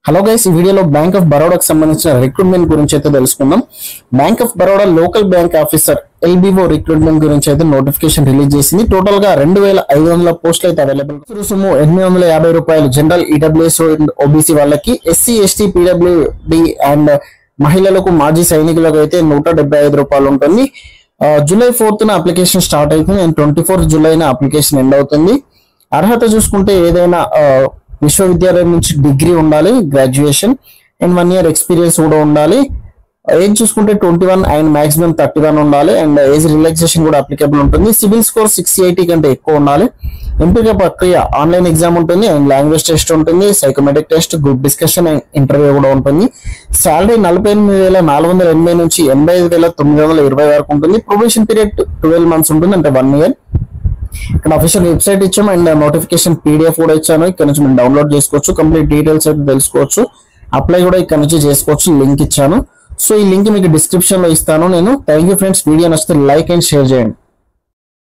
Hello guys, ఈ వీడియోలో bank of బరోడాకి సంబంధించిన రిక్రూట్మెంట్ గురించి అయితే తెలుసుకుందాం. Bank of Baroda local bank officer LBO recruitment గురించి అయితే నోటిఫికేషన్ రిలీజ్ చేసింది. టోటల్ గా 2500 పోస్టులు అయితే అవైలబుల్. రుసుము 850 రూపాయలు జనరల్ EWS అండ్ OBC వాళ్ళకి, SC ST PWD అండ్ మహిళలకు మాజీ సైనికులకు అయితే 175 రూపాయలు ఉంటుంది. జూలై 4th అప్లికేషన్ స్టార్ట్ అవుతుంది అండ్ 24th జూలైన అప్లికేషన్ ఎండ్ అవుతుంది. అర్హత చూసుకుంటే ఏదైనా విశ్వవిద్యాలయం నుంచి డిగ్రీ ఉండాలి, గ్రాడ్యుయేషన్ అండ్ 1 year ఎక్స్పీరియన్స్ కూడా ఉండాలి. ఏజ్ చూసుకుంటే 21 అండ్ మాక్సిమం 31 ఉండాలి అండ్ ఏజ్ రిలాక్సేషన్ కూడా అప్లికబుల్ ఉంటుంది. సివిల్ స్కోర్ 680 కంటే ఎక్కువ ఉండాలి. ఎంపిక ప్రక్రియ ఆన్లైన్ ఎగ్జామ్ ఉంటుంది అండ్ లాంగ్వేజ్ టెస్ట్ ఉంటుంది, psychometric test, group discussion and interview కూడా ఉంటుంది. సాలరీ 48,480 నుంచి 85,920 వరకు ఉంటుంది. ప్రొబేషన్ పీరియడ్ 12 months ఉంటుంది, అంటే 1 year. ఇక్కడ అఫీషియల్ వెబ్సైట్ ఇచ్చాము అండ్ నోటిఫికేషన్ PDF కూడా ఇచ్చాను. ఇక్కడ నుంచి మీరు డౌన్లోడ్ చేసుకోవచ్చు, కంప్లీట్ డీటెయిల్స్ అయితే తెలుసుకోవచ్చు. అప్లై కూడా ఇక్కడ నుంచి చేసుకోవచ్చు, లింక్ ఇచ్చాను. సో ఈ లింక్ మీకు డిస్క్రిప్షన్ లో ఇస్తాను నేను. Thank you friends. వీడియో నచ్చితే లైక్ అండ్ షేర్ చేయండి.